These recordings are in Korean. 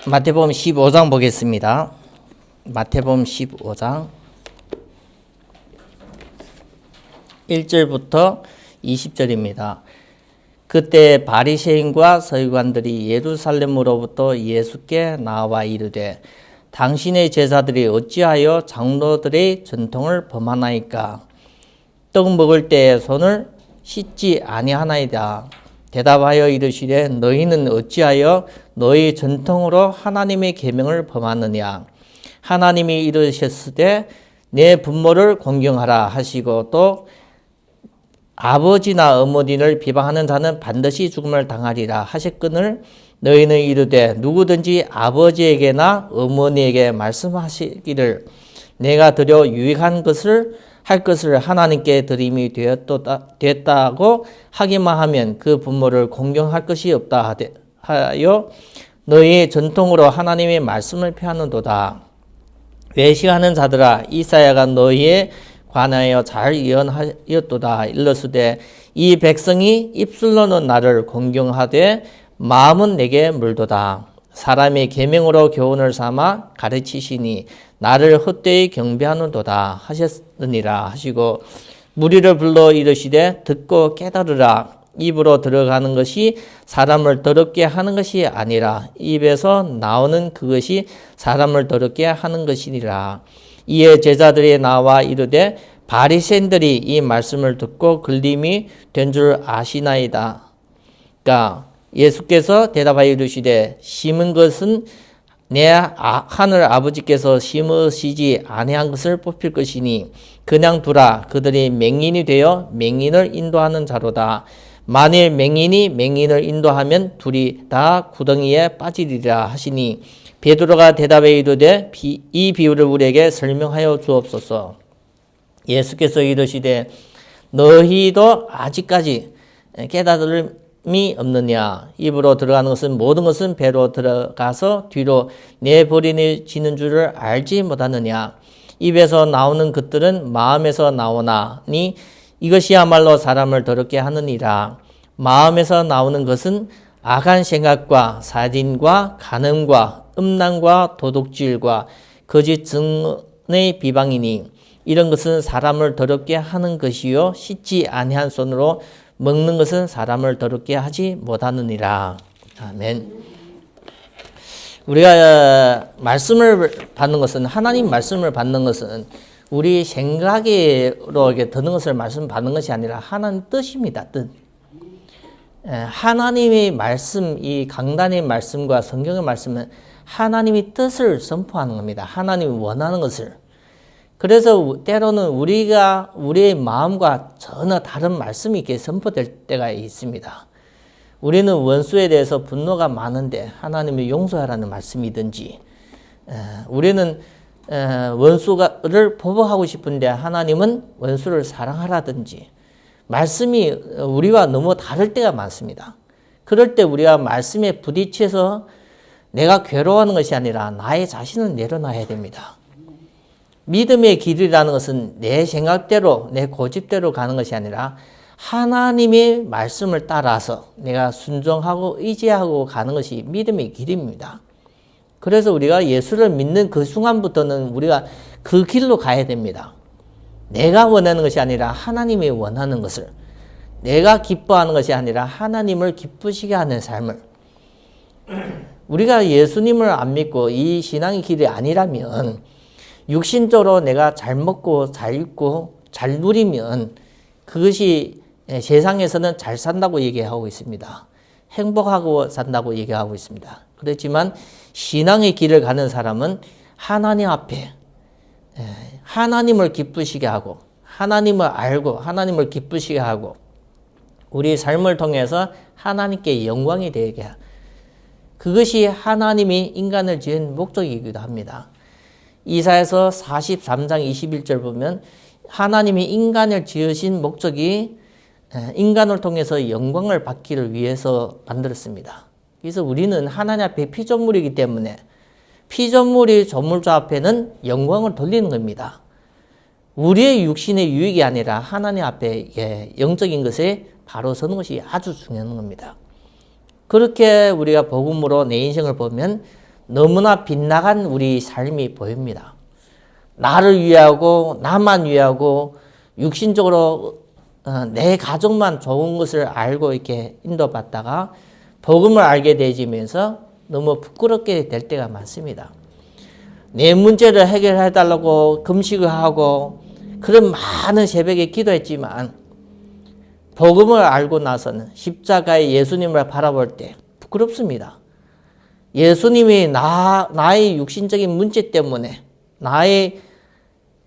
마태복음 15장 보겠습니다. 마태복음 15장 1절부터 20절입니다. 그때 바리새인과 서기관들이 예루살렘으로부터 예수께 나와 이르되 당신의 제자들이 어찌하여 장로들의 전통을 범하나이까? 떡 먹을 때 손을 씻지 아니하나이다. 대답하여 이르시되 너희는 어찌하여 너희 전통으로 하나님의 계명을 범하느냐? 하나님이 이르셨으되 내 부모를 공경하라 하시고 또 아버지나 어머니를 비방하는 자는 반드시 죽음을 당하리라 하셨거늘 너희는 이르되 누구든지 아버지에게나 어머니에게 말씀하시기를 내가 드려 유익한 것을 할 것을 하나님께 드림이 되었다고 하기만 하면 그 부모를 공경할 것이 없다 하여 너희 전통으로 하나님의 말씀을 폐하는도다. 외식하는 자들아 이사야가 너희에 관하여 잘 예언하였도다. 일러스되 이 백성이 입술로는 나를 공경하되 마음은 내게 물도다. 사람의 계명으로 교훈을 삼아 가르치시니 나를 헛되이 경배하는도다 하셨느니라 하시고 무리를 불러 이르시되 듣고 깨달으라. 입으로 들어가는 것이 사람을 더럽게 하는 것이 아니라 입에서 나오는 그것이 사람을 더럽게 하는 것이니라. 이에 제자들이 나와 이르되 바리새인들이 이 말씀을 듣고 걸림이 된 줄 아시나이다. 그러니까 예수께서 대답하여 이르시되 심은 것은 내 하늘 아버지께서 심으시지 아니한 것을 뽑힐 것이니 그냥 두라. 그들이 맹인이 되어 맹인을 인도하는 자로다. 만일 맹인이 맹인을 인도하면 둘이 다 구덩이에 빠지리라 하시니 베드로가 대답해 이르되 이 비유를 우리에게 설명하여 주옵소서. 예수께서 이르시되 너희도 아직까지 깨달음이 없느냐? 입으로 들어가는 것은 모든 것은 배로 들어가서 뒤로 내버리지는 줄을 알지 못하느냐? 입에서 나오는 것들은 마음에서 나오나니 이것이야말로 사람을 더럽게 하느니라. 마음에서 나오는 것은 악한 생각과 살인과 간음과 음란과 도둑질과 거짓 증언의 비방이니 이런 것은 사람을 더럽게 하는 것이요 씻지 아니한 손으로 먹는 것은 사람을 더럽게 하지 못하느니라. 아멘. 우리가 말씀을 받는 것은 하나님 말씀을 받는 것은 우리 생각으로 이렇게 드는 것을 말씀 받는 것이 아니라 하나님 뜻입니다. 뜻. 하나님의 말씀, 이 강단의 말씀과 성경의 말씀은 하나님의 뜻을 선포하는 겁니다. 하나님이 원하는 것을. 그래서 때로는 우리의 마음과 전혀 다른 말씀이 이렇게 선포될 때가 있습니다. 우리는 원수에 대해서 분노가 많은데 하나님이 용서하라는 말씀이든지, 우리는 원수를 보복하고 싶은데 하나님은 원수를 사랑하라든지, 말씀이 우리와 너무 다를 때가 많습니다. 그럴 때 우리가 말씀에 부딪혀서 내가 괴로워하는 것이 아니라 나의 자신을 내려놔야 됩니다. 믿음의 길이라는 것은 내 생각대로, 내 고집대로 가는 것이 아니라 하나님의 말씀을 따라서 내가 순종하고 의지하고 가는 것이 믿음의 길입니다. 그래서 우리가 예수를 믿는 그 순간부터는 우리가 그 길로 가야 됩니다. 내가 원하는 것이 아니라 하나님이 원하는 것을, 내가 기뻐하는 것이 아니라 하나님을 기쁘시게 하는 삶을. 우리가 예수님을 안 믿고 이 신앙의 길이 아니라면 육신적으로 내가 잘 먹고 잘 입고 잘 누리면 그것이 세상에서는 잘 산다고 얘기하고 있습니다. 행복하고 산다고 얘기하고 있습니다. 그렇지만 신앙의 길을 가는 사람은 하나님 앞에 하나님을 기쁘시게 하고 하나님을 알고 하나님을 기쁘시게 하고 우리 삶을 통해서 하나님께 영광이 되게 하고 그것이 하나님이 인간을 지은 목적이기도 합니다. 이사야서 43장 21절 보면 하나님이 인간을 지으신 목적이 인간을 통해서 영광을 받기를 위해서 만들었습니다. 그래서 우리는 하나님 앞에 피조물이기 때문에 피조물이 조물주 앞에는 영광을 돌리는 겁니다. 우리의 육신의 유익이 아니라 하나님 앞에 영적인 것에 바로 서는 것이 아주 중요한 겁니다. 그렇게 우리가 복음으로 내 인생을 보면 너무나 빗나간 우리 삶이 보입니다. 나를 위하고 나만 위하고 육신적으로 내 가족만 좋은 것을 알고 이렇게 인도받다가 복음을 알게 되지면서 너무 부끄럽게 될 때가 많습니다. 내 문제를 해결해 달라고 금식을 하고 그런 많은 새벽에 기도했지만 복음을 알고 나서는 십자가의 예수님을 바라볼 때 부끄럽습니다. 예수님이 나의 육신적인 문제 때문에 나의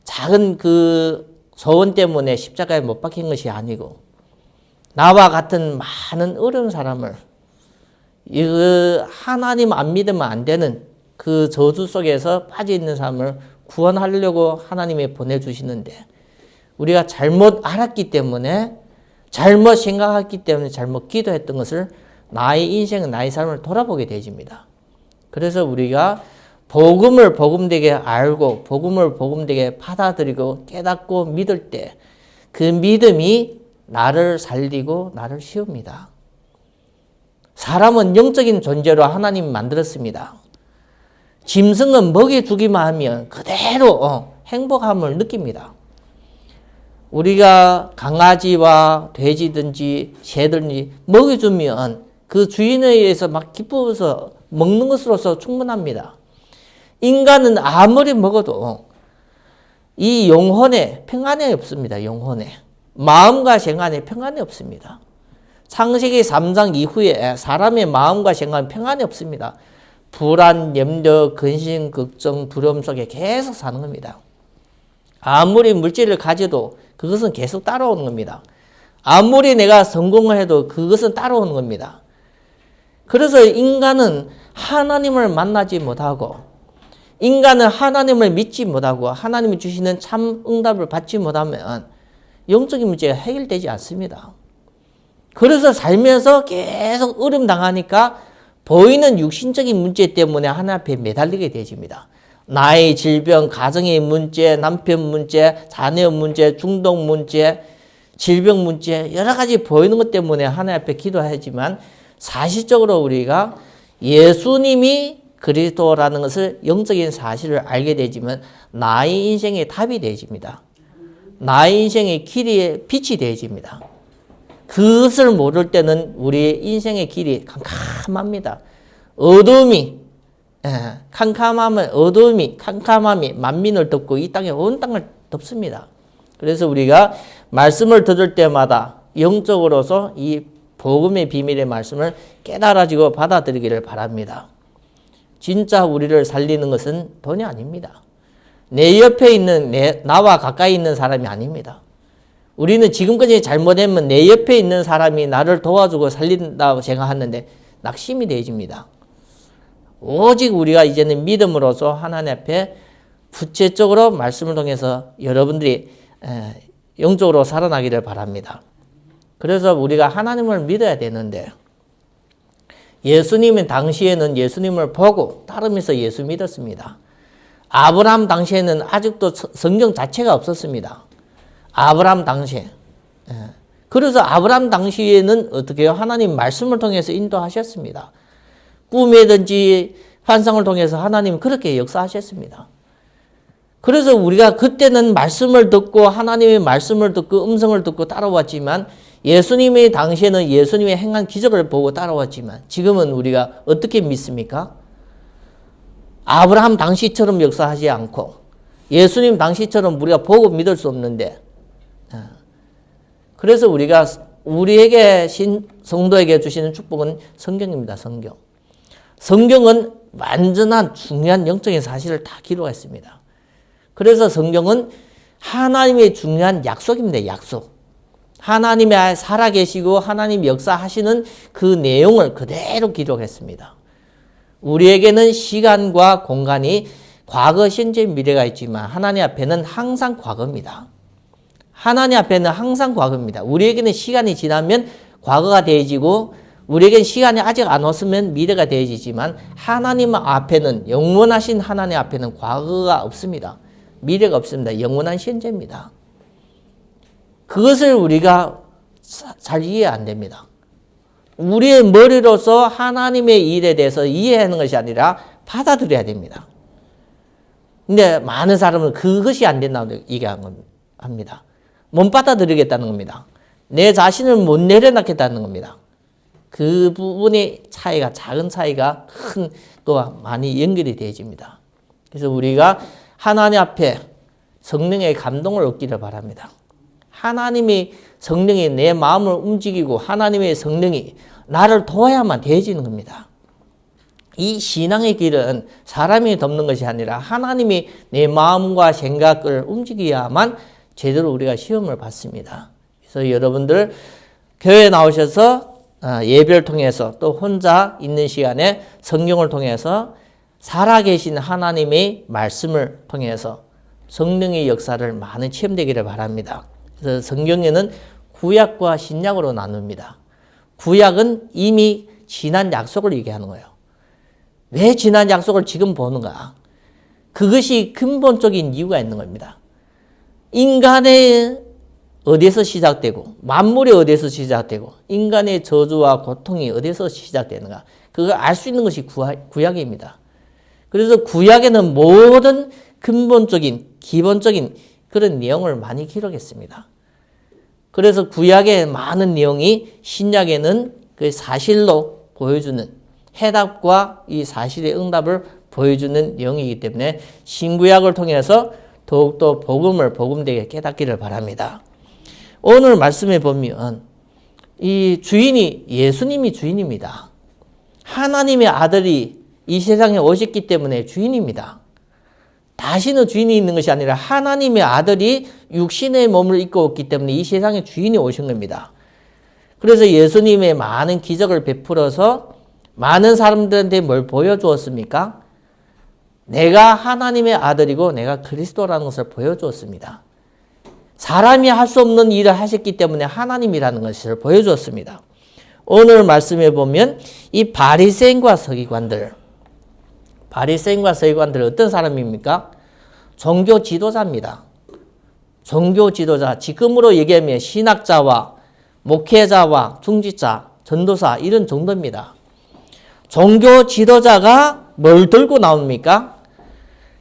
작은 그 소원 때문에 십자가에 못 박힌 것이 아니고 나와 같은 많은 어려운 사람을 하나님 안 믿으면 안 되는 그 저주 속에서 빠져 있는 사람을 구원하려고 하나님이 보내주시는데 우리가 잘못 알았기 때문에 잘못 생각했기 때문에 잘못 기도했던 것을 나의 인생, 나의 삶을 돌아보게 되집니다. 그래서 우리가 복음을 복음되게 알고 복음을 복음되게 받아들이고 깨닫고 믿을 때 그 믿음이 나를 살리고 나를 씌웁니다. 사람은 영적인 존재로 하나님이 만들었습니다. 짐승은 먹여주기만 하면 그대로 행복함을 느낍니다. 우리가 강아지와 돼지든지 새든지 먹여주면 그 주인에 의해서 막 기뻐서 먹는 것으로서 충분합니다. 인간은 아무리 먹어도 이 영혼에 평안이 없습니다. 영혼에. 마음과 생안에 평안이 없습니다. 창세기 3장 이후에 사람의 마음과 생안에 평안이 없습니다. 불안, 염려, 근심, 걱정, 두려움 속에 계속 사는 겁니다. 아무리 물질을 가져도 그것은 계속 따라오는 겁니다. 아무리 내가 성공을 해도 그것은 따라오는 겁니다. 그래서 인간은 하나님을 만나지 못하고 인간은 하나님을 믿지 못하고 하나님이 주시는 참 응답을 받지 못하면 영적인 문제가 해결되지 않습니다. 그래서 살면서 계속 어려움 당하니까 보이는 육신적인 문제 때문에 하나님 앞에 매달리게 되집니다. 나의 질병, 가정의 문제, 남편 문제, 자녀 문제, 중독 문제, 질병 문제 여러 가지 보이는 것 때문에 하나님 앞에 기도하지만 사실적으로 우리가 예수님이 그리스도라는 것을 영적인 사실을 알게 되지만 나의 인생의 답이 되어집니다. 나의 인생의 길이 빛이 되어집니다. 그것을 모를 때는 우리의 인생의 길이 캄캄합니다. 어둠이 캄캄함이 만민을 덮고 이 땅에 온 땅을 덮습니다. 그래서 우리가 말씀을 들을 때마다 영적으로서 이 복음의 비밀의 말씀을 깨달아지고 받아들이기를 바랍니다. 진짜 우리를 살리는 것은 돈이 아닙니다. 내 옆에 있는 나와 가까이 있는 사람이 아닙니다. 우리는 지금까지 잘못하면 내 옆에 있는 사람이 나를 도와주고 살린다고 생각하는데 낙심이 되어집니다. 오직 우리가 이제는 믿음으로써 하나님 앞에 구체적으로 말씀을 통해서 여러분들이 영적으로 살아나기를 바랍니다. 그래서 우리가 하나님을 믿어야 되는데 예수님은 당시에는 예수님을 보고 따르면서 예수 믿었습니다. 아브라함 당시에는 아직도 성경 자체가 없었습니다. 아브라함 당시에. 그래서 아브라함 당시에는 어떻게 해요? 하나님 말씀을 통해서 인도하셨습니다. 꿈이든지 환상을 통해서 하나님 그렇게 역사하셨습니다. 그래서 우리가 그때는 말씀을 듣고 하나님의 말씀을 듣고 음성을 듣고 따라왔지만 예수님의 당시에는 예수님의 행한 기적을 보고 따라왔지만 지금은 우리가 어떻게 믿습니까? 아브라함 당시처럼 역사하지 않고 예수님 당시처럼 우리가 보고 믿을 수 없는데 그래서 우리가 우리에게 성도에게 주시는 축복은 성경입니다. 성경. 성경은 완전한 중요한 영적인 사실을 다 기록했습니다. 그래서 성경은 하나님의 중요한 약속입니다. 약속. 하나님이 살아계시고 하나님이 역사하시는 그 내용을 그대로 기록했습니다. 우리에게는 시간과 공간이 과거, 현재, 미래가 있지만 하나님 앞에는 항상 과거입니다. 하나님 앞에는 항상 과거입니다. 우리에게는 시간이 지나면 과거가 되어지고 우리에게는 시간이 아직 안 왔으면 미래가 되어지지만 하나님 앞에는 영원하신 하나님 앞에는 과거가 없습니다. 미래가 없습니다. 영원한 현재입니다. 그것을 우리가 잘 이해 안 됩니다. 우리의 머리로서 하나님의 일에 대해서 이해하는 것이 아니라 받아들여야 됩니다. 근데 많은 사람은 그것이 안 된다고 얘기합니다. 못 받아들이겠다는 겁니다. 내 자신을 못 내려놓겠다는 겁니다. 그 부분의 차이가, 작은 차이가 큰 거와 많이 연결이 되어집니다. 그래서 우리가 하나님 앞에 성령의 감동을 얻기를 바랍니다. 하나님의 성령이 내 마음을 움직이고 하나님의 성령이 나를 도와야만 되어지는 겁니다. 이 신앙의 길은 사람이 돕는 것이 아니라 하나님이 내 마음과 생각을 움직여야만 제대로 우리가 시험을 받습니다. 그래서 여러분들 교회에 나오셔서 예배를 통해서 또 혼자 있는 시간에 성경을 통해서 살아계신 하나님의 말씀을 통해서 성령의 역사를 많이 체험되기를 바랍니다. 그래서 성경에는 구약과 신약으로 나눕니다. 구약은 이미 지난 약속을 얘기하는 거예요. 왜 지난 약속을 지금 보는가? 그것이 근본적인 이유가 있는 겁니다. 인간의 어디에서 시작되고 만물이 어디에서 시작되고 인간의 저주와 고통이 어디에서 시작되는가? 그걸 알 수 있는 것이 구약입니다. 그래서 구약에는 모든 근본적인 기본적인 그런 내용을 많이 기록했습니다. 그래서 구약의 많은 내용이 신약에는 그 사실로 보여주는 해답과 이 사실의 응답을 보여주는 내용이기 때문에 신구약을 통해서 더욱더 복음을 복음되게 깨닫기를 바랍니다. 오늘 말씀에 보면 이 주인이 예수님이 주인입니다. 하나님의 아들이 이 세상에 오셨기 때문에 주인입니다. 다시는 주인이 있는 것이 아니라 하나님의 아들이 육신의 몸을 입고 왔기 때문에 이 세상에 주인이 오신 겁니다. 그래서 예수님의 많은 기적을 베풀어서 많은 사람들한테 뭘 보여주었습니까? 내가 하나님의 아들이고 내가 그리스도라는 것을 보여주었습니다. 사람이 할 수 없는 일을 하셨기 때문에 하나님이라는 것을 보여주었습니다. 오늘 말씀에 보면 이 바리새인과 서기관들 어떤 사람입니까? 종교 지도자입니다. 종교 지도자, 지금으로 얘기하면 신학자와 목회자와 중직자, 전도사 이런 정도입니다. 종교 지도자가 뭘 들고 나옵니까?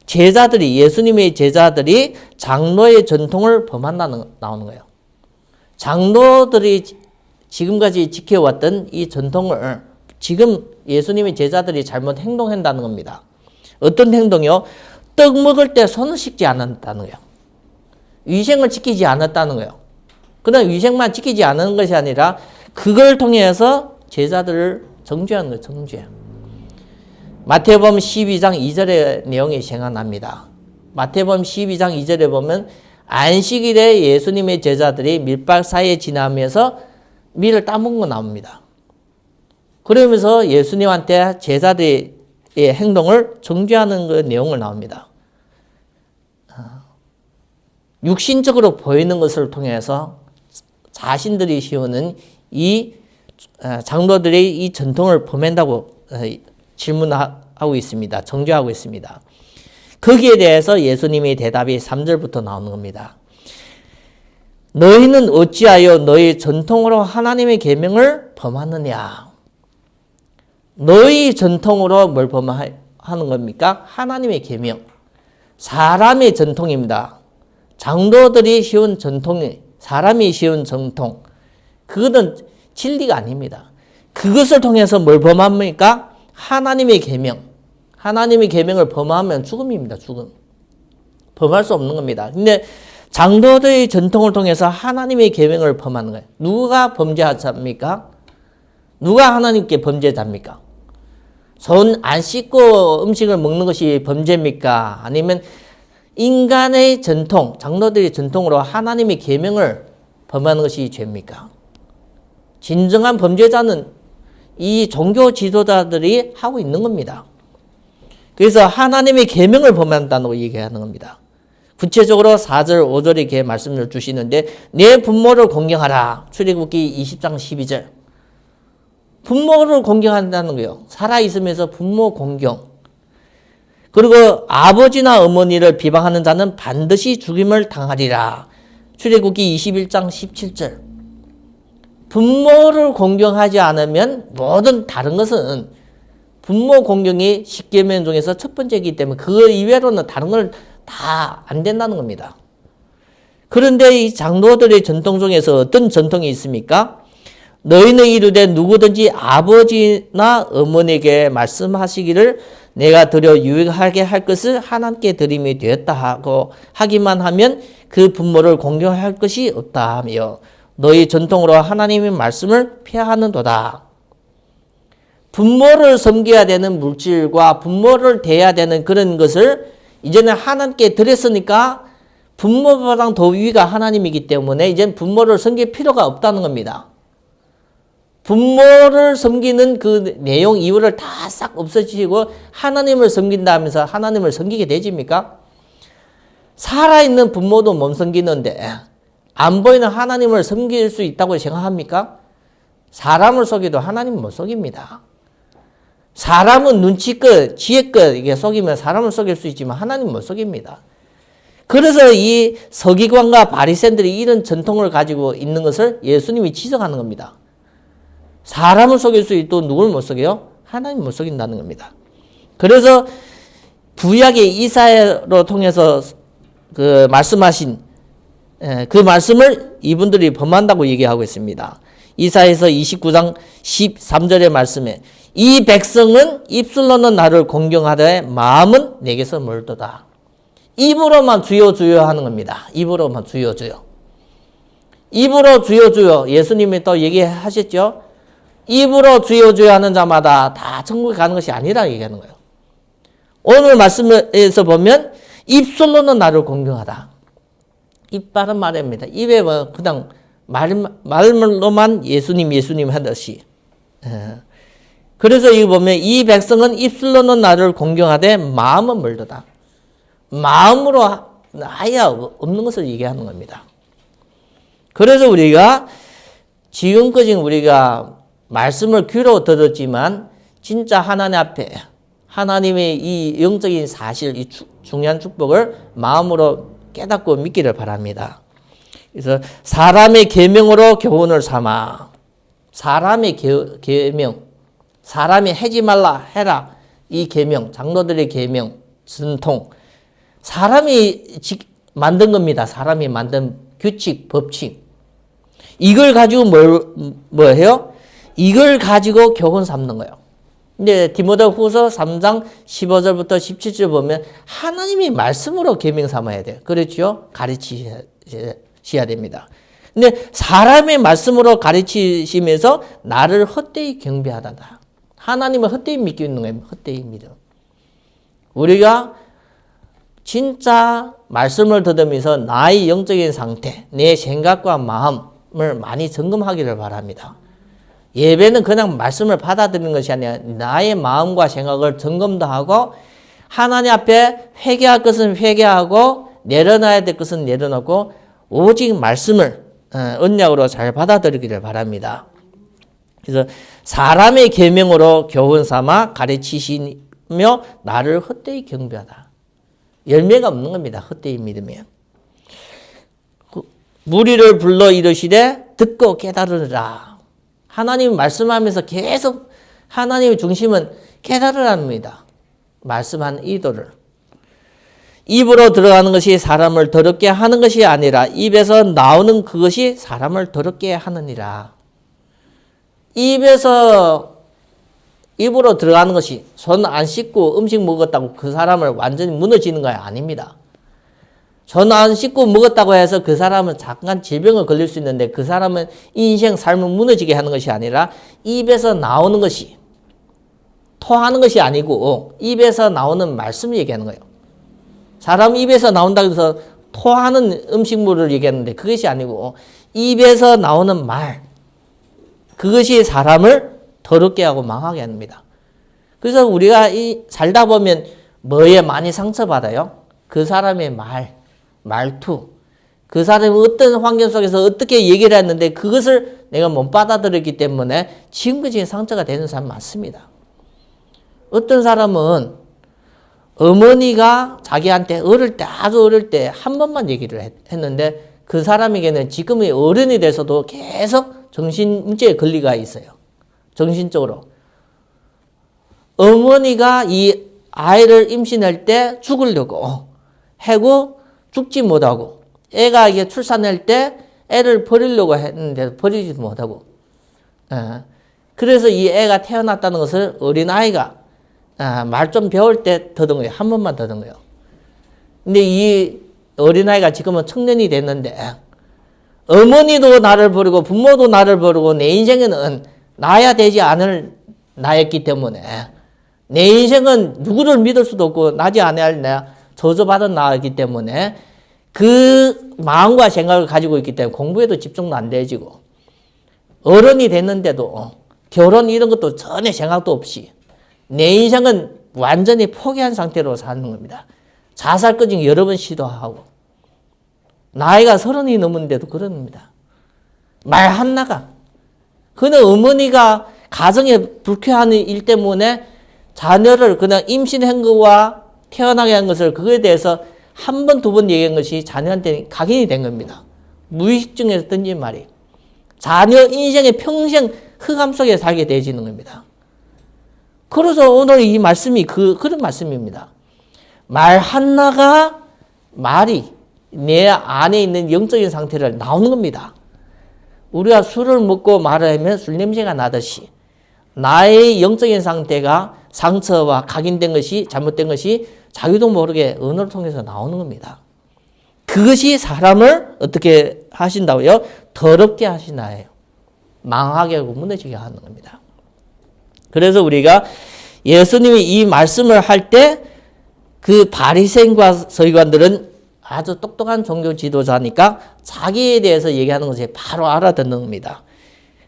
제자들이, 예수님의 제자들이 장로의 전통을 범한다는 나오는 거예요. 장로들이 지금까지 지켜왔던 이 전통을 지금 예수님의 제자들이 잘못 행동한다는 겁니다. 어떤 행동이요? 떡 먹을 때 손을 씻지 않았다는 거예요. 위생을 지키지 않았다는 거예요. 그런 위생만 지키지 않은 것이 아니라 그걸 통해서 제자들을 정죄하는 거예요. 정죄. 마태복음 12장 2절의 내용이 생각납니다. 마태복음 12장 2절에 보면 안식일에 예수님의 제자들이 밀밭 사이에 지나면서 밀을 따먹은 거 나옵니다. 그러면서 예수님한테 제자들의 행동을 정죄하는 그 내용을 나옵니다. 육신적으로 보이는 것을 통해서 자신들이 세우는 이 장로들이 이 전통을 범한다고 질문하고 있습니다. 정죄하고 있습니다. 거기에 대해서 예수님의 대답이 3절부터 나오는 겁니다. 너희는 어찌하여 너희 전통으로 하나님의 계명을 범하느냐? 너희 전통으로 뭘 범하는 겁니까? 하나님의 계명. 사람의 전통입니다. 장로들이 세운 전통이 사람이 세운 전통. 그거는 진리가 아닙니다. 그것을 통해서 뭘 범합니까? 하나님의 계명. 하나님의 계명을 범하면 죽음입니다. 죽음. 범할 수 없는 겁니다. 근데 장로들의 전통을 통해서 하나님의 계명을 범하는 거예요. 누가 범죄자입니까? 누가 하나님께 범죄자입니까? 손 안 씻고 음식을 먹는 것이 범죄입니까? 아니면 인간의 전통, 장로들의 전통으로 하나님의 계명을 범하는 것이 죄입니까? 진정한 범죄자는 이 종교 지도자들이 하고 있는 겁니다. 그래서 하나님의 계명을 범한다고 얘기하는 겁니다. 구체적으로 4절, 5절에 이렇게 말씀을 주시는데 내 부모를 공경하라. 출애굽기 20장 12절. 부모를 공경한다는 거예요. 살아있으면서 부모 공경. 그리고 아버지나 어머니를 비방하는 자는 반드시 죽임을 당하리라. 출애굽기 21장 17절. 부모를 공경하지 않으면 모든 다른 것은 부모 공경이 십계명 중에서 첫 번째이기 때문에 그 이외로는 다른 걸 다 안 된다는 겁니다. 그런데 이 장로들의 전통 중에서 어떤 전통이 있습니까? 너희는 이르되 누구든지 아버지나 어머니에게 말씀하시기를 내가 드려 유익하게 할 것을 하나님께 드림이 되었다 하고 하기만 하면 그 부모를 공경할 것이 없다 하며 너희 전통으로 하나님의 말씀을 폐하는도다. 부모를 섬겨야 되는 물질과 부모를 대해야 되는 그런 것을 이제는 하나님께 드렸으니까 부모보다 더 위가 하나님이기 때문에 이제는 부모를 섬길 필요가 없다는 겁니다. 부모를 섬기는 그 내용 이유를 다 싹 없어지고 하나님을 섬긴다 하면서 하나님을 섬기게 되집니까? 살아있는 부모도 못 섬기는데 안 보이는 하나님을 섬길 수 있다고 생각합니까? 사람을 속여도 하나님은 못 속입니다. 사람은 눈치껏, 지혜껏 이게 속이면 사람을 속일 수 있지만 하나님은 못 속입니다. 그래서 이 서기관과 바리새인들이 이런 전통을 가지고 있는 것을 예수님이 지적하는 겁니다. 사람을 속일 수 있도 누굴 못 속여요? 하나님 못 속인다는 겁니다. 그래서 구약의 이사야로 통해서 그 말씀하신 그 말씀을 이분들이 범한다고 얘기하고 있습니다. 이사야에서 29장 13절의 말씀에 이 백성은 입술로는 나를 공경하되 마음은 내게서 멀도다. 입으로만 주여 주여 하는 겁니다. 입으로만 주여 주여. 입으로 주여 주여. 예수님이 또 얘기하셨죠. 입으로 주여 주여 하는 자마다 다 천국에 가는 것이 아니라 얘기하는 거예요. 오늘 말씀에서 보면 입술로는 나를 공경하다. 입 바른 말입니다. 입에 뭐 그냥 말로만 예수님 예수님 하듯이. 그래서 이거 보면 이 백성은 입술로는 나를 공경하되 마음은 멀도다. 마음으로 아예 없는 것을 얘기하는 겁니다. 그래서 우리가 지금까지 우리가 말씀을 귀로 들었지만 진짜 하나님 앞에 하나님의 이 영적인 사실, 이 중요한 축복을 마음으로 깨닫고 믿기를 바랍니다. 그래서 사람의 계명으로 교훈을 삼아 사람의 계명, 사람이 하지 말라 해라 이 계명, 장로들의 계명, 전통 사람이 만든 겁니다. 사람이 만든 규칙, 법칙 이걸 가지고 뭐 해요? 이걸 가지고 교훈 삼는 거예요. 근데 디모데후서 3장 15절부터 17절 보면 하나님이 말씀으로 계명 삼아야 돼요. 그렇죠? 가르치셔야 됩니다. 근데 사람의 말씀으로 가르치시면서 나를 헛되이 경배하다. 하나님을 헛되이 믿고 있는 거예요. 헛되이 믿어. 우리가 진짜 말씀을 들으면서 나의 영적인 상태, 내 생각과 마음을 많이 점검하기를 바랍니다. 예배는 그냥 말씀을 받아들이는 것이 아니라 나의 마음과 생각을 점검도 하고 하나님 앞에 회개할 것은 회개하고 내려놔야 될 것은 내려놓고 오직 말씀을 언약으로 잘 받아들이기를 바랍니다. 그래서 사람의 계명으로 교훈 삼아 가르치시며 나를 헛되이 경배하다. 열매가 없는 겁니다. 헛되이 믿으면. 무리를 불러 이르시되 듣고 깨달으라. 하나님 말씀하면서 계속 하나님의 중심은 깨달으라는 겁니다. 말씀한 의도를. 입으로 들어가는 것이 사람을 더럽게 하는 것이 아니라 입에서 나오는 그것이 사람을 더럽게 하느니라. 입으로 들어가는 것이 손 안 씻고 음식 먹었다고 그 사람을 완전히 무너지는 거 아닙니다. 손 안 씻고 먹었다고 해서 그 사람은 잠깐 질병을 걸릴 수 있는데 그 사람은 인생 삶을 무너지게 하는 것이 아니라 입에서 나오는 것이 토하는 것이 아니고 입에서 나오는 말씀을 얘기하는 거예요. 사람 입에서 나온다고 해서 토하는 음식물을 얘기하는데 그것이 아니고 입에서 나오는 말 그것이 사람을 더럽게 하고 망하게 합니다. 그래서 우리가 살다 보면 뭐에 많이 상처받아요? 그 사람의 말투. 그 사람이 어떤 환경 속에서 어떻게 얘기를 했는데 그것을 내가 못 받아들였기 때문에 지금까지 상처가 되는 사람 많습니다. 어떤 사람은 어머니가 자기한테 아주 어릴 때 한 번만 얘기를 했는데 그 사람에게는 지금의 어른이 돼서도 계속 정신문제에 걸리가 있어요. 정신적으로. 어머니가 이 아이를 임신할 때 죽으려고 하고 죽지 못하고 애가 이게 출산할 때 애를 버리려고 했는데 버리지 못하고 그래서 이 애가 태어났다는 것을 어린아이가 말 좀 배울 때 듣은 거예요. 한 번만 듣은 거예요. 근데 이 어린아이가 지금은 청년이 됐는데 어머니도 나를 버리고 부모도 나를 버리고 내 인생에는 나야 되지 않을 나였기 때문에 내 인생은 누구를 믿을 수도 없고 나지 않아야 할 내가 저주받은 나이기 때문에 그 마음과 생각을 가지고 있기 때문에 공부에도 집중도 안 되지고 어른이 됐는데도 결혼 이런 것도 전혀 생각도 없이 내 인생은 완전히 포기한 상태로 사는 겁니다. 자살까지 여러 번 시도하고 나이가 30이 넘었는데도 그럽니다. 말 하나가 그는 어머니가 가정에 불쾌한 일 때문에 자녀를 그냥 임신한 것과 태어나게 한 것을 그거에 대해서 한 번, 두 번 얘기한 것이 자녀한테 각인이 된 겁니다. 무의식중에서 던진 말이. 자녀 인생의 평생 흑암 속에 살게 되어지는 겁니다. 그래서 오늘 이 말씀이 그런 말씀입니다. 말 하나가 말이 내 안에 있는 영적인 상태를 나오는 겁니다. 우리가 술을 먹고 말을 하면 술 냄새가 나듯이 나의 영적인 상태가 상처와 각인된 것이 잘못된 것이 자기도 모르게 언어를 통해서 나오는 겁니다. 그것이 사람을 어떻게 하신다고요? 더럽게 하시나요? 망하게 하고 무너지게 하는 겁니다. 그래서 우리가 예수님이 이 말씀을 할 때 그 바리새인과 서기관들은 아주 똑똑한 종교 지도자니까 자기에 대해서 얘기하는 것을 바로 알아듣는 겁니다.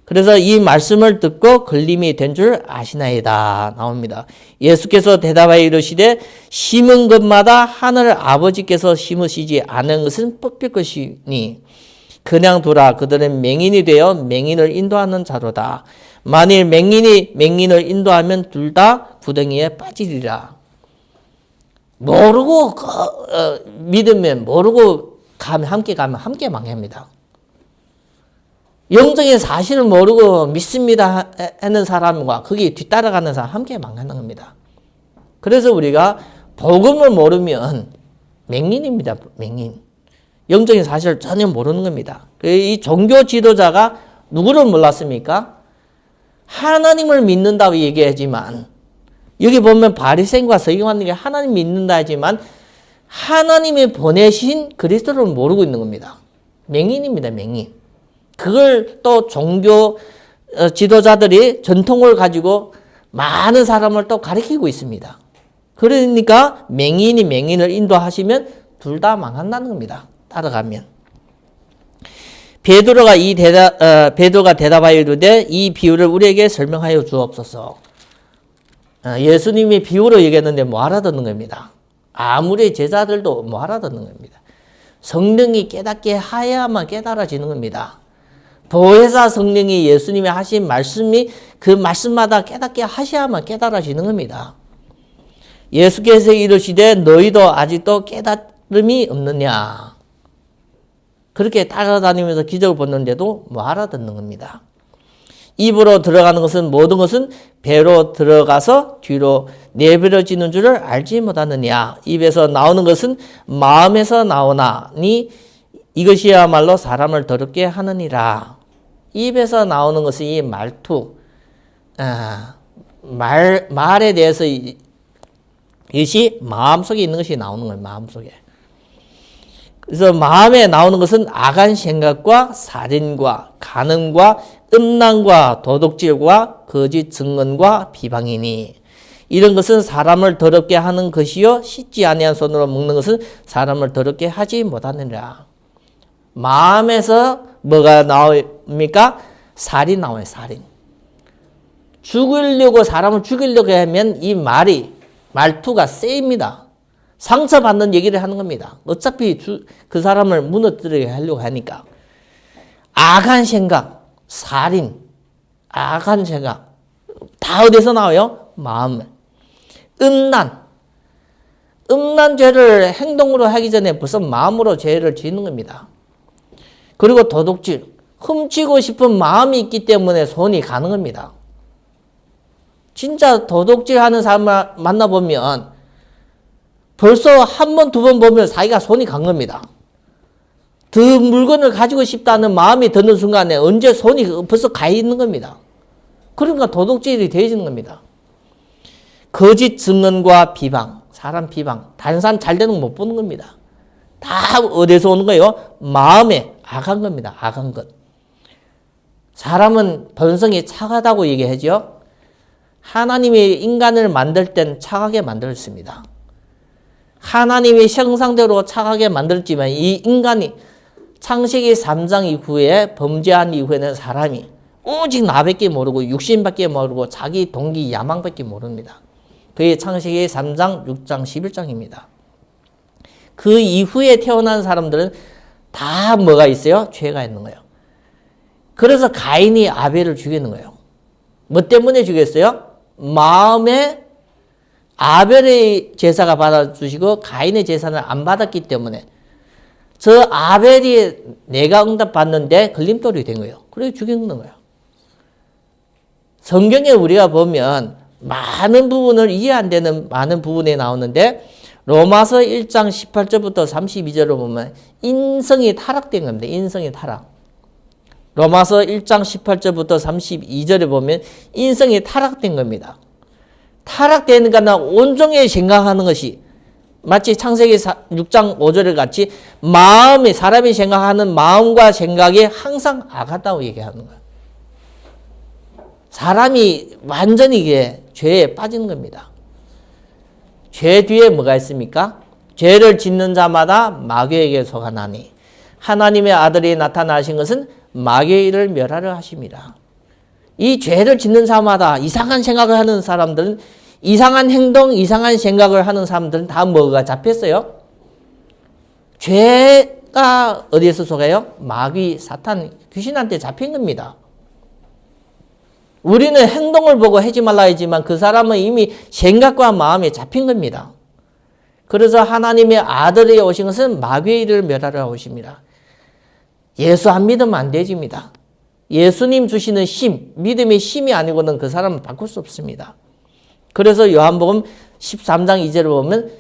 그래서 이 말씀을 듣고 걸림이 된 줄 아시나이다 나옵니다. 예수께서 대답하여 이르시되 심은 것마다 하늘 아버지께서 심으시지 않은 것은 뽑힐 것이니 그냥 두라. 그들은 맹인이 되어 맹인을 인도하는 자로다. 만일 맹인이 맹인을 인도하면 둘 다 구덩이에 빠지리라. 모르고 믿으면 모르고 함께 가면 함께 망합니다. 영적인 사실을 모르고 믿습니다 하는 사람과 거기에 뒤따라가는 사람 함께 망하는 겁니다. 그래서 우리가 복음을 모르면 맹인입니다. 맹인. 영적인 사실을 전혀 모르는 겁니다. 이 종교 지도자가 누구를 몰랐습니까? 하나님을 믿는다고 얘기하지만 여기 보면 바리새인과 서기관들이 하나님 믿는다 하지만 하나님이 보내신 그리스도를 모르고 있는 겁니다. 맹인입니다. 맹인. 그걸 또 종교 지도자들이 전통을 가지고 많은 사람을 또 가리키고 있습니다. 그러니까 맹인이 맹인을 인도하시면 둘 다 망한다는 겁니다. 따라가면. 베드로가 대답하여 이르되 이 비유를 우리에게 설명하여 주옵소서. 예수님이 비유로 얘기했는데 못 알아듣는 겁니다. 아무리 제자들도 못 알아듣는 겁니다. 성령이 깨닫게 하야만 깨달아지는 겁니다. 보혜사 성령이 예수님이 하신 말씀이 그 말씀마다 깨닫게 하셔야만 깨달아지는 겁니다. 예수께서 이르시되 너희도 아직도 깨달음이 없느냐. 그렇게 따라다니면서 기적을 보는데도 못 알아듣는 겁니다. 입으로 들어가는 것은 모든 것은 배로 들어가서 뒤로 내버려지는 줄을 알지 못하느냐. 입에서 나오는 것은 마음에서 나오나니 이것이야말로 사람을 더럽게 하느니라. 입에서 나오는 것은 이 말투, 말에 대해서 이것이 마음속에 있는 것이 나오는 거예요. 마음속에. 그래서 마음에 나오는 것은 악한 생각과 살인과 간음과 음란과 도둑질과 거짓 증언과 비방이니 이런 것은 사람을 더럽게 하는 것이요 씻지 아니한 손으로 먹는 것은 사람을 더럽게 하지 못하느니라. 마음에서 뭐가 나옵니까? 살인 나와요. 살인. 죽이려고 사람을 죽이려고 하면 이 말투가 세입니다. 상처받는 얘기를 하는 겁니다. 어차피 그 사람을 무너뜨리게 하려고 하니까. 악한 생각, 살인, 악한 생각 다 어디서 나와요? 마음. 음란 죄를 행동으로 하기 전에 벌써 마음으로 죄를 짓는 겁니다. 그리고 도둑질, 훔치고 싶은 마음이 있기 때문에 손이 가는 겁니다. 진짜 도둑질하는 사람을 만나보면 벌써 한 번, 두 번 보면 자기가 손이 간 겁니다. 더 물건을 가지고 싶다는 마음이 드는 순간에 언제 손이 벌써 가 있는 겁니다. 그러니까 도둑질이 되어지는 겁니다. 거짓 증언과 비방, 사람 비방, 다른 사람 잘 되는 거 못 보는 겁니다. 다 어디서 오는 거예요? 마음에 악한 겁니다. 악한 것. 사람은 본성이 착하다고 얘기하죠. 하나님이 인간을 만들 땐 착하게 만들었습니다. 하나님의 형상대로 착하게 만들었지만 이 인간이 창세기 3장 이후에 범죄한 이후에는 사람이 오직 나밖에 모르고 육신밖에 모르고 자기 동기 야망밖에 모릅니다. 그게 창세기 3장, 6장, 11장입니다. 그 이후에 태어난 사람들은 다 뭐가 있어요? 죄가 있는 거예요. 그래서 가인이 아벨을 죽이는 거예요. 뭐 때문에 죽였어요? 마음에 아벨의 제사가 받아주시고 가인의 제사는 안 받았기 때문에 저 아벨이 내가 응답받는데 걸림돌이 된 거예요. 그래서 죽이는 거예요. 성경에 우리가 보면 많은 부분을 이해 안 되는 많은 부분이 나오는데 로마서 1장 18절부터 32절을 보면 인성이 타락된 겁니다. 인성이 타락. 로마서 1장 18절부터 32절에 보면 인성이 타락된 겁니다. 타락되니까 온종일 생각하는 것이 마치 창세기 6장 5절에 같이 마음이 사람이 생각하는 마음과 생각이 항상 악하다고 얘기하는 거예요. 사람이 완전히 이게 죄에 빠지는 겁니다. 죄 뒤에 뭐가 있습니까? 죄를 짓는 자마다 마귀에게 속하나니 하나님의 아들이 나타나신 것은 마귀의 일을 멸하려 하십니다. 이 죄를 짓는 자마다 이상한 생각을 하는 사람들은 이상한 행동, 이상한 생각을 하는 사람들은 다 뭐가 잡혔어요? 죄가 어디에서 속해요? 마귀, 사탄, 귀신한테 잡힌 겁니다. 우리는 행동을 보고 하지 말라 하지만 그 사람은 이미 생각과 마음에 잡힌 겁니다. 그래서 하나님의 아들이 오신 것은 마귀의 일을 멸하려 오십니다. 예수 안 믿으면 안 되집니다. 예수님 주시는 힘, 믿음의 힘이 아니고는 그 사람은 바꿀 수 없습니다. 그래서 요한복음 13장 2절을 보면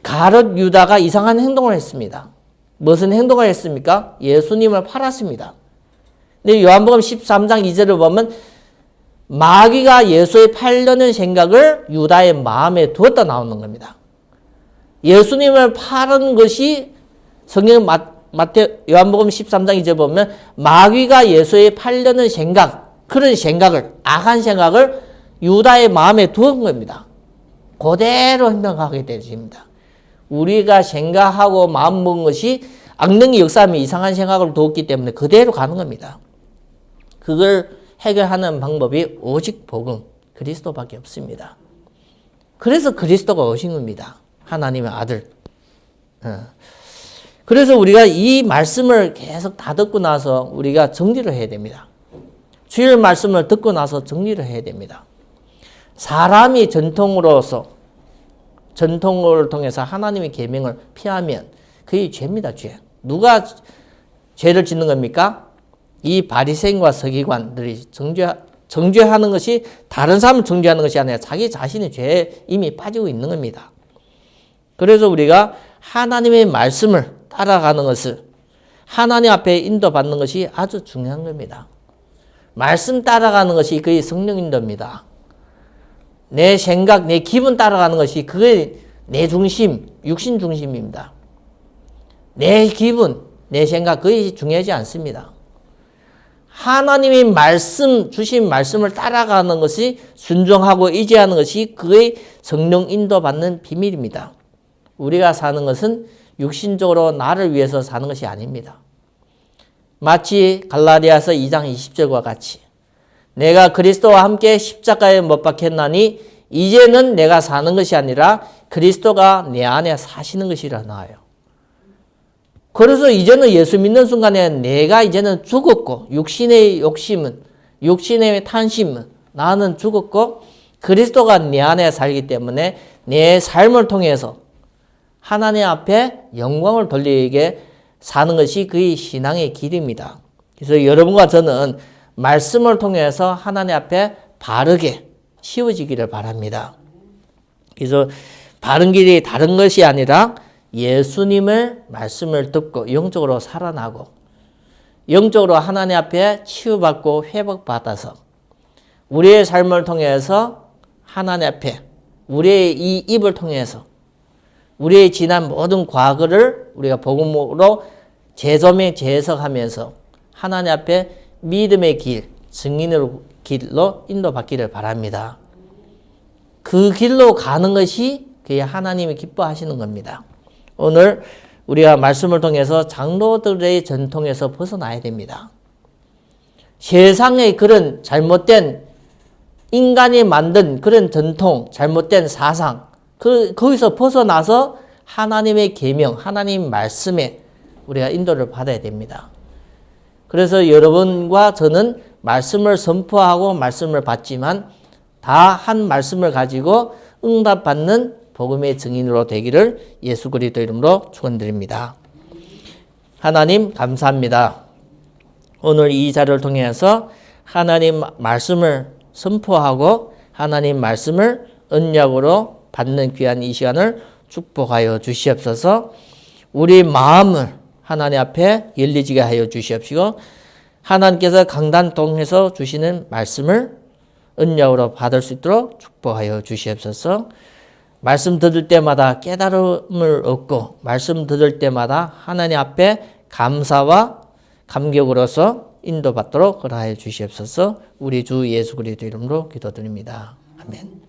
가룟 유다가 이상한 행동을 했습니다. 무슨 행동을 했습니까? 예수님을 팔았습니다. 근데 요한복음 13장 2절을 보면 마귀가 예수에 팔려는 생각을 유다의 마음에 두었다 나오는 겁니다. 예수님을 파는 것이 성경 요한복음 13장 2절 보면 마귀가 예수에 팔려는 생각, 그런 생각을, 악한 생각을 유다의 마음에 두은 겁니다. 그대로 행동하게 되십니다. 우리가 생각하고 마음먹은 것이 악능이 역사하며 이상한 생각을 두었기 때문에 그대로 가는 겁니다. 그걸 해결하는 방법이 오직 복음, 그리스도밖에 없습니다. 그래서 그리스도가 오신 겁니다. 하나님의 아들. 그래서 우리가 이 말씀을 계속 다 듣고 나서 우리가 정리를 해야 됩니다. 주일 말씀을 듣고 나서 정리를 해야 됩니다. 사람이 전통을 통해서 하나님의 계명을 피하면 그게 죄입니다. 죄. 누가 죄를 짓는 겁니까? 이 바리새인과 서기관들이 정죄하는 것이 다른 사람을 정죄하는 것이 아니라 자기 자신의 죄에 이미 빠지고 있는 겁니다. 그래서 우리가 하나님의 말씀을 따라가는 것을 하나님 앞에 인도받는 것이 아주 중요한 겁니다. 말씀 따라가는 것이 그게 성령 인도입니다. 내 생각, 내 기분 따라가는 것이 그게 내 중심, 육신 중심입니다. 내 기분, 내 생각 그게 중요하지 않습니다. 하나님의 말씀, 주신 말씀을 따라가는 것이 순종하고 의지하는 것이 그의 성령 인도받는 비밀입니다. 우리가 사는 것은 육신적으로 나를 위해서 사는 것이 아닙니다. 마치 갈라디아서 2장 20절과 같이 내가 그리스도와 함께 십자가에 못 박혔나니 이제는 내가 사는 것이 아니라 그리스도가 내 안에 사시는 것이라 나와요. 그래서 이제는 예수 믿는 순간에 내가 이제는 죽었고 육신의 욕심은, 육신의 탄심은 나는 죽었고 그리스도가 내 안에 살기 때문에 내 삶을 통해서 하나님 앞에 영광을 돌리게 사는 것이 그의 신앙의 길입니다. 그래서 여러분과 저는 말씀을 통해서 하나님 앞에 바르게 치워지기를 바랍니다. 그래서 바른 길이 다른 것이 아니라 예수님의 말씀을 듣고 영적으로 살아나고 영적으로 하나님 앞에 치유받고 회복받아서 우리의 삶을 통해서 하나님 앞에 우리의 이 입을 통해서 우리의 지난 모든 과거를 우리가 복음으로 재조명 재해석하면서 하나님 앞에 믿음의 길, 증인의 길로 인도받기를 바랍니다. 그 길로 가는 것이 그게 하나님이 기뻐하시는 겁니다. 오늘 우리가 말씀을 통해서 장로들의 전통에서 벗어나야 됩니다. 세상의 그런 잘못된 인간이 만든 그런 전통, 잘못된 사상, 거기서 벗어나서 하나님의 계명, 하나님 말씀에 우리가 인도를 받아야 됩니다. 그래서 여러분과 저는 말씀을 선포하고 말씀을 받지만 다 한 말씀을 가지고 응답받는 복음의 증인으로 되기를 예수 그리스도 이름으로 축원드립니다. 하나님 감사합니다. 오늘 이 자료를 통해서 하나님 말씀을 선포하고 하나님 말씀을 언약으로 받는 귀한 이 시간을 축복하여 주시옵소서. 우리 마음을 하나님 앞에 열리지게 하여 주시옵시고 하나님께서 강단 통해서 주시는 말씀을 언약으로 받을 수 있도록 축복하여 주시옵소서. 말씀 들을 때마다 깨달음을 얻고 말씀 들을 때마다 하나님 앞에 감사와 감격으로서 인도받도록 허락하여 주시옵소서. 우리 주 예수 그리스도 이름으로 기도드립니다. 아멘.